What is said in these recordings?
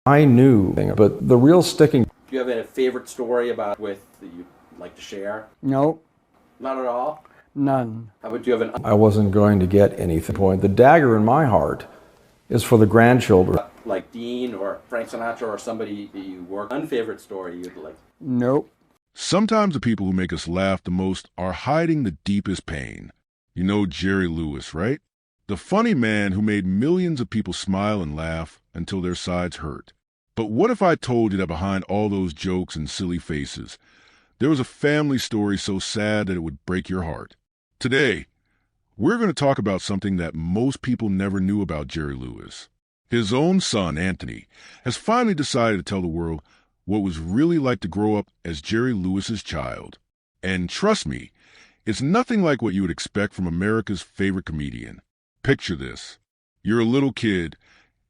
I knew, but the real sticking. Do you have a favorite story about with that you'd like to share? No, Not at all. none. How about do you have I wasn't going to get anything. Point. The dagger in my heart is for the grandchildren. like Dean or Frank Sinatra or somebody that you work? Unfavorite story you'd like? Nope. Sometimes the people who make us laugh the most are hiding the deepest pain. You know Jerry Lewis, right? The funny man who made millions of people smile and laugh until their sides hurt. But what if I told you that behind all those jokes and silly faces, there was a family story so sad that it would break your heart? Today, we're going to talk about something that most people never knew about Jerry Lewis. His own son, Anthony, has finally decided to tell the world what it was really like to grow up as Jerry Lewis's child. And trust me, it's nothing like what you would expect from America's favorite comedian. Picture this. You're a little kid,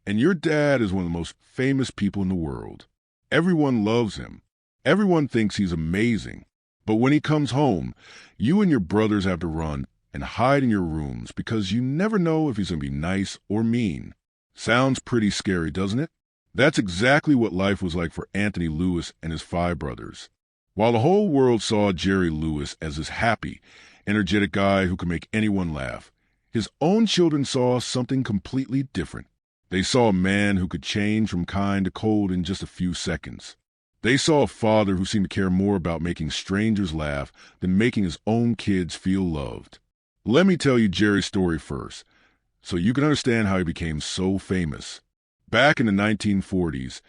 and your dad is one of the most famous people in the world. Everyone loves him. Everyone thinks he's amazing. But when he comes home, you and your brothers have to run and hide in your rooms because you never know if he's going to be nice or mean. Sounds pretty scary, doesn't it? That's exactly what life was like for Anthony Lewis and his 5 brothers. While the whole world saw Jerry Lewis as this happy, energetic guy who could make anyone laugh, his own children saw something completely different. They saw a man who could change from kind to cold in just a few seconds. They saw a father who seemed to care more about making strangers laugh than making his own kids feel loved. Let me tell you Jerry's story first, so you can understand how he became so famous. Back in the 1940s,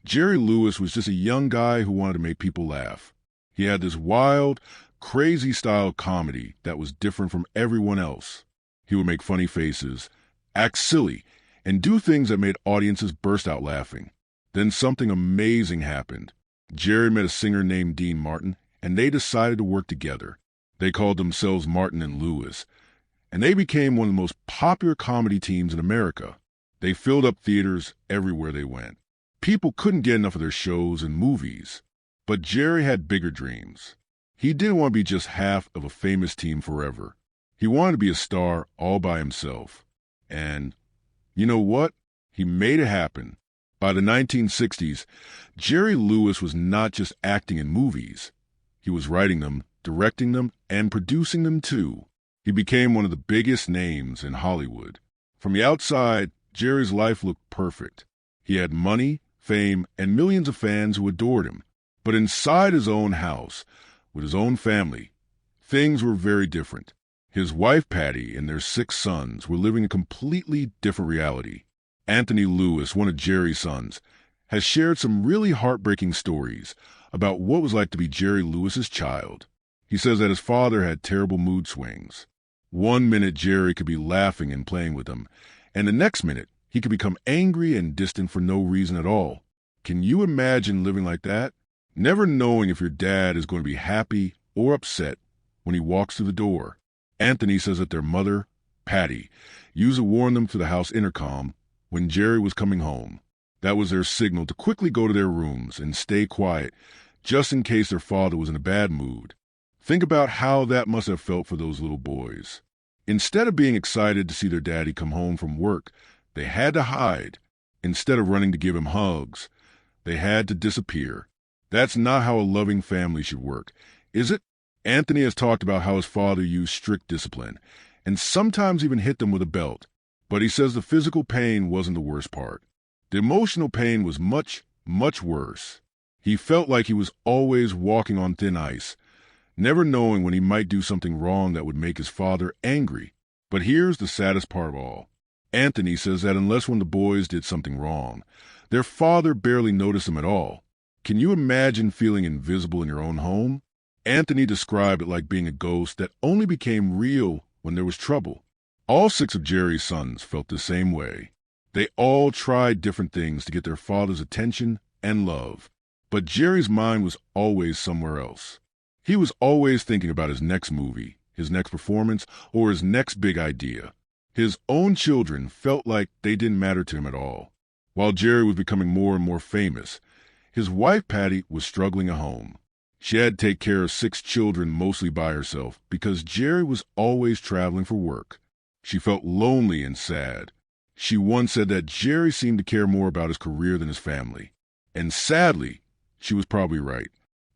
Jerry Lewis was just a young guy who wanted to make people laugh. He had this wild, crazy style comedy that was different from everyone else. He would make funny faces, act silly, and do things that made audiences burst out laughing. Then something amazing happened. Jerry met a singer named Dean Martin, and they decided to work together. They called themselves Martin and Lewis, and they became one of the most popular comedy teams in America. They filled up theaters everywhere they went. People couldn't get enough of their shows and movies. But Jerry had bigger dreams. He didn't want to be just half of a famous team forever. He wanted to be a star all by himself. And you know what? He made it happen. By the 1960s, Jerry Lewis was not just acting in movies. He was writing them, directing them, and producing them too. He became one of the biggest names in Hollywood. From the outside, Jerry's life looked perfect. He had money, fame, and millions of fans who adored him. But inside his own house, with his own family, things were very different. His wife, Patty, and their 6 sons were living a completely different reality. Anthony Lewis, one of Jerry's sons, has shared some really heartbreaking stories about what it was like to be Jerry Lewis's child. He says that his father had terrible mood swings. One minute Jerry could be laughing and playing with him, and the next minute he could become angry and distant for no reason at all. Can you imagine living like that? Never knowing if your dad is going to be happy or upset when he walks through the door. Anthony says that their mother, Patty, used to warn them through the house intercom when Jerry was coming home. That was their signal to quickly go to their rooms and stay quiet, just in case their father was in a bad mood. Think about how that must have felt for those little boys. Instead of being excited to see their daddy come home from work, they had to hide. Instead of running to give him hugs, they had to disappear. That's not how a loving family should work, is it? Anthony has talked about how his father used strict discipline, and sometimes even hit them with a belt. But he says the physical pain wasn't the worst part. The emotional pain was much, much worse. He felt like he was always walking on thin ice, never knowing when he might do something wrong that would make his father angry. But here's the saddest part of all. Anthony says that unless when the boys did something wrong, their father barely noticed them at all. Can you imagine feeling invisible in your own home? Anthony described it like being a ghost that only became real when there was trouble. All 6 of Jerry's sons felt the same way. They all tried different things to get their father's attention and love. But Jerry's mind was always somewhere else. He was always thinking about his next movie, his next performance, or his next big idea. His own children felt like they didn't matter to him at all. While Jerry was becoming more and more famous, his wife Patty was struggling at home. She had to take care of 6 children mostly by herself because Jerry was always traveling for work. She felt lonely and sad. She once said that Jerry seemed to care more about his career than his family. And sadly, she was probably right.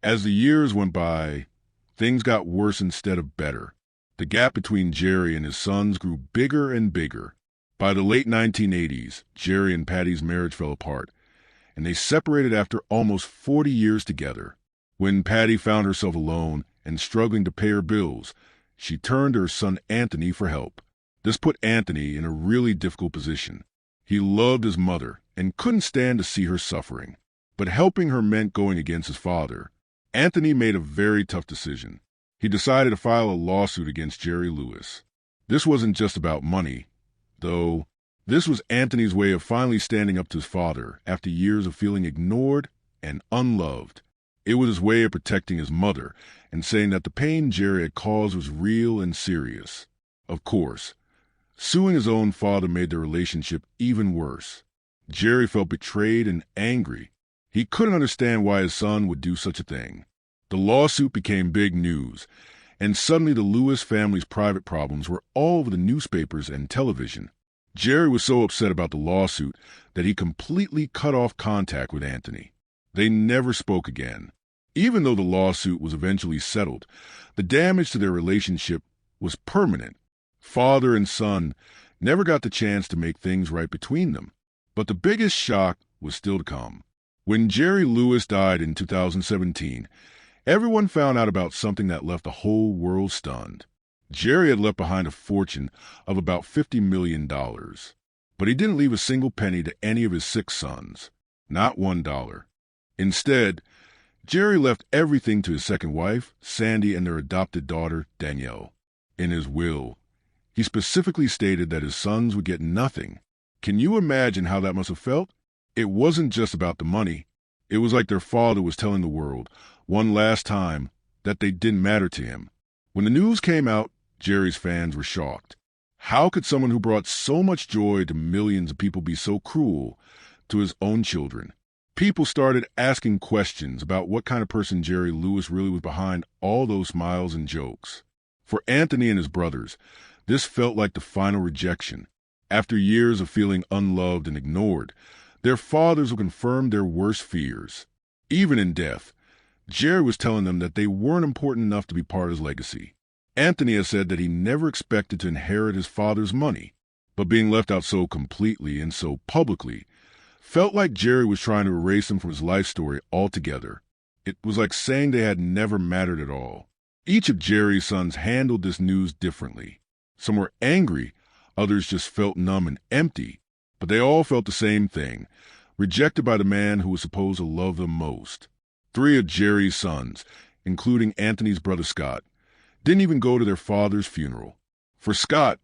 As the years went by, things got worse instead of better. The gap between Jerry and his sons grew bigger and bigger. By the late 1980s, Jerry and Patty's marriage fell apart, and they separated after almost 40 years together. When Patty found herself alone and struggling to pay her bills, she turned to her son Anthony for help. This put Anthony in a really difficult position. He loved his mother and couldn't stand to see her suffering. But helping her meant going against his father. Anthony made a very tough decision. He decided to file a lawsuit against Jerry Lewis. This wasn't just about money, though. This was Anthony's way of finally standing up to his father after years of feeling ignored and unloved. It was his way of protecting his mother and saying that the pain Jerry had caused was real and serious. Of course, suing his own father made their relationship even worse. Jerry felt betrayed and angry. He couldn't understand why his son would do such a thing. The lawsuit became big news, and suddenly the Lewis family's private problems were all over the newspapers and television. Jerry was so upset about the lawsuit that he completely cut off contact with Anthony. They never spoke again. Even though the lawsuit was eventually settled, the damage to their relationship was permanent. Father and son never got the chance to make things right between them. But the biggest shock was still to come. When Jerry Lewis died in 2017, everyone found out about something that left the whole world stunned. Jerry had left behind a fortune of about $50 million. But he didn't leave a single penny to any of his 6 sons, not $1. Instead, Jerry left everything to his second wife, Sandy, and their adopted daughter, Danielle. In his will, he specifically stated that his sons would get nothing. Can you imagine how that must have felt? It wasn't just about the money. It was like their father was telling the world, one last time, that they didn't matter to him. When the news came out, Jerry's fans were shocked. How could someone who brought so much joy to millions of people be so cruel to his own children? People started asking questions about what kind of person Jerry Lewis really was behind all those smiles and jokes. For Anthony and his brothers, this felt like the final rejection. After years of feeling unloved and ignored, their fathers would confirm their worst fears. Even in death, Jerry was telling them that they weren't important enough to be part of his legacy. Anthony has said that he never expected to inherit his father's money, but being left out so completely and so publicly felt like Jerry was trying to erase him from his life story altogether. It was like saying they had never mattered at all. Each of Jerry's sons handled this news differently. Some were angry, others just felt numb and empty, but they all felt the same thing, rejected by the man who was supposed to love them most. 3 of Jerry's sons, including Anthony's brother Scott, didn't even go to their father's funeral. For Scott,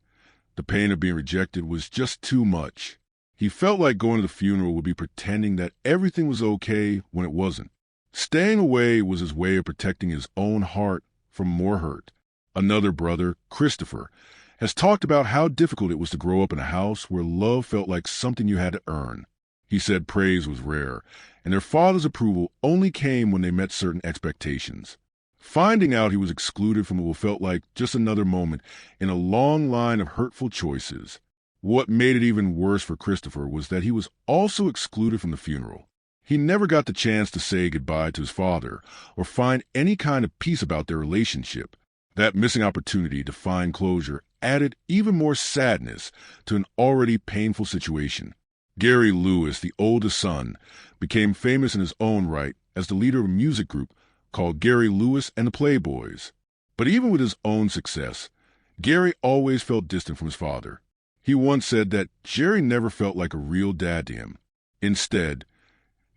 the pain of being rejected was just too much. He felt like going to the funeral would be pretending that everything was okay when it wasn't. Staying away was his way of protecting his own heart from more hurt. Another brother, Christopher, has talked about how difficult it was to grow up in a house where love felt like something you had to earn. He said praise was rare, and their father's approval only came when they met certain expectations. Finding out he was excluded from what felt like just another moment in a long line of hurtful choices. What made it even worse for Christopher was that he was also excluded from the funeral. He never got the chance to say goodbye to his father or find any kind of peace about their relationship. That missing opportunity to find closure added even more sadness to an already painful situation. Gary Lewis, the oldest son, became famous in his own right as the leader of a music group called Gary Lewis and the Playboys. But even with his own success, Gary always felt distant from his father. He once said that Jerry never felt like a real dad to him. Instead,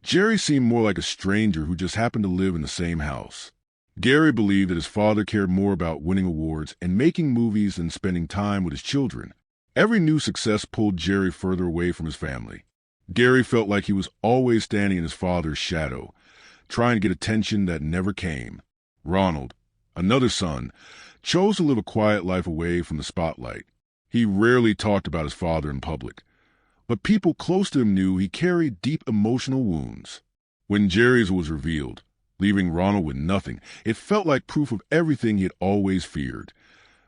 Jerry seemed more like a stranger who just happened to live in the same house. Gary believed that his father cared more about winning awards and making movies than spending time with his children. Every new success pulled Jerry further away from his family. Gary felt like he was always standing in his father's shadow, trying to get attention that never came. Ronald, another son, chose to live a quiet life away from the spotlight. He rarely talked about his father in public, but people close to him knew he carried deep emotional wounds. When Jerry's was revealed, leaving Ronald with nothing, it felt like proof of everything he had always feared,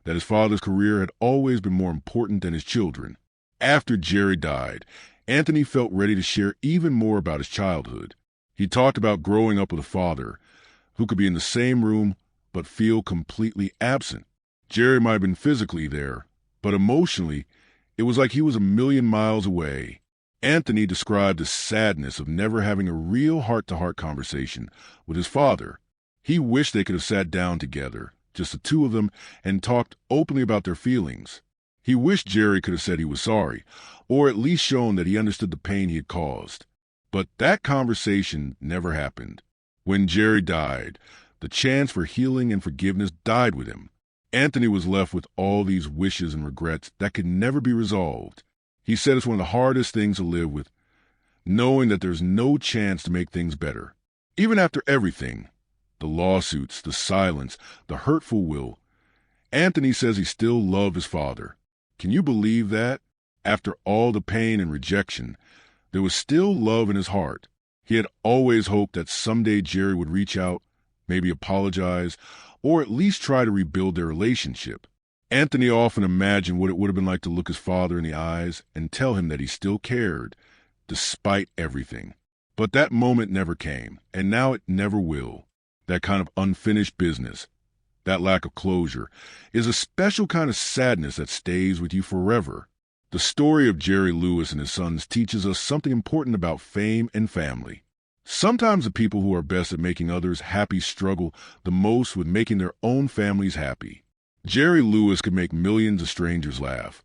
that his father's career had always been more important than his children. After Jerry died, Anthony felt ready to share even more about his childhood. He talked about growing up with a father who could be in the same room but feel completely absent. Jerry might have been physically there, but emotionally, it was like he was a million miles away. Anthony described the sadness of never having a real heart-to-heart conversation with his father. He wished they could have sat down together, just the two of them, and talked openly about their feelings. He wished Jerry could have said he was sorry, or at least shown that he understood the pain he had caused. But that conversation never happened. When Jerry died, the chance for healing and forgiveness died with him. Anthony was left with all these wishes and regrets that could never be resolved. He said it's one of the hardest things to live with, knowing that there's no chance to make things better. Even after everything, the lawsuits, the silence, the hurtful will, Anthony says he still loved his father. Can you believe that? After all the pain and rejection, there was still love in his heart. He had always hoped that someday Jerry would reach out, maybe apologize, or at least try to rebuild their relationship. Anthony often imagined what it would have been like to look his father in the eyes and tell him that he still cared, despite everything. But that moment never came, and now it never will. That kind of unfinished business, that lack of closure, is a special kind of sadness that stays with you forever. The story of Jerry Lewis and his sons teaches us something important about fame and family. Sometimes the people who are best at making others happy struggle the most with making their own families happy. Jerry Lewis could make millions of strangers laugh,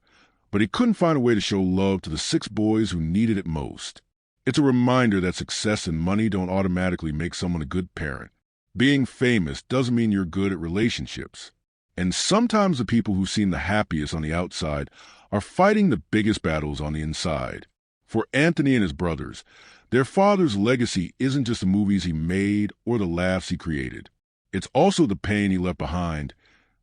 but he couldn't find a way to show love to the 6 boys who needed it most. It's a reminder that success and money don't automatically make someone a good parent. Being famous doesn't mean you're good at relationships. And sometimes the people who seem the happiest on the outside are fighting the biggest battles on the inside. For Anthony and his brothers, their father's legacy isn't just the movies he made or the laughs he created. It's also the pain he left behind,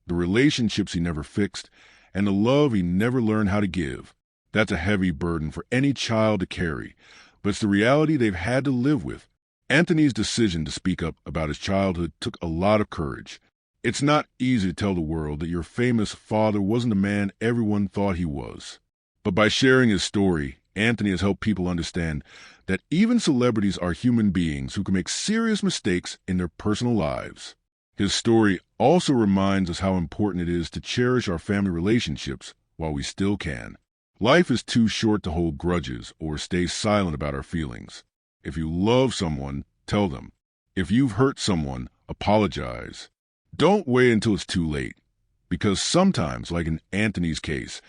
the relationships he never fixed, and the love he never learned how to give. That's a heavy burden for any child to carry, but it's the reality they've had to live with. Anthony's decision to speak up about his childhood took a lot of courage. It's not easy to tell the world that your famous father wasn't the man everyone thought he was. But by sharing his story, Anthony has helped people understand that even celebrities are human beings who can make serious mistakes in their personal lives. His story also reminds us how important it is to cherish our family relationships while we still can. Life is too short to hold grudges or stay silent about our feelings. If you love someone, tell them. If you've hurt someone, apologize. Don't wait until it's too late, because sometimes, like in Anthony's case,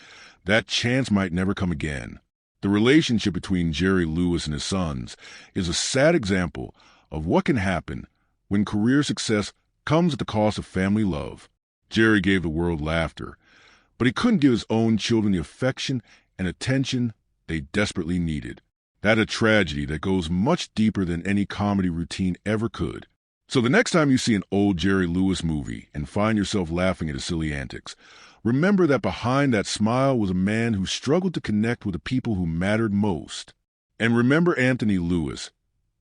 that chance might never come again. The relationship between Jerry Lewis and his sons is a sad example of what can happen when career success comes at the cost of family love. Jerry gave the world laughter, but he couldn't give his own children the affection and attention they desperately needed. That's a tragedy that goes much deeper than any comedy routine ever could. So the next time you see an old Jerry Lewis movie and find yourself laughing at his silly antics, remember that behind that smile was a man who struggled to connect with the people who mattered most. And remember Anthony Lewis,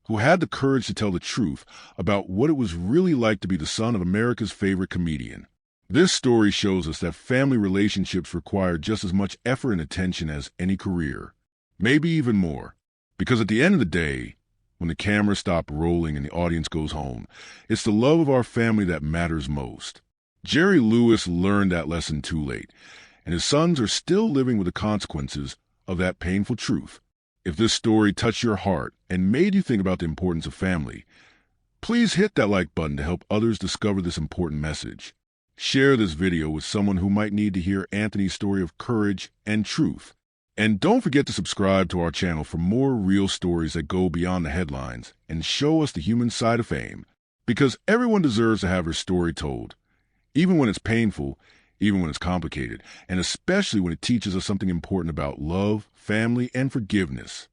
who had the courage to tell the truth about what it was really like to be the son of America's favorite comedian. This story shows us that family relationships require just as much effort and attention as any career, maybe even more. Because at the end of the day, when the cameras stop rolling and the audience goes home, it's the love of our family that matters most. Jerry Lewis learned that lesson too late, and his sons are still living with the consequences of that painful truth. If this story touched your heart and made you think about the importance of family, please hit that like button to help others discover this important message. Share this video with someone who might need to hear Anthony's story of courage and truth. And don't forget to subscribe to our channel for more real stories that go beyond the headlines and show us the human side of fame. Because everyone deserves to have their story told, even when it's painful, even when it's complicated, and especially when it teaches us something important about love, family, and forgiveness.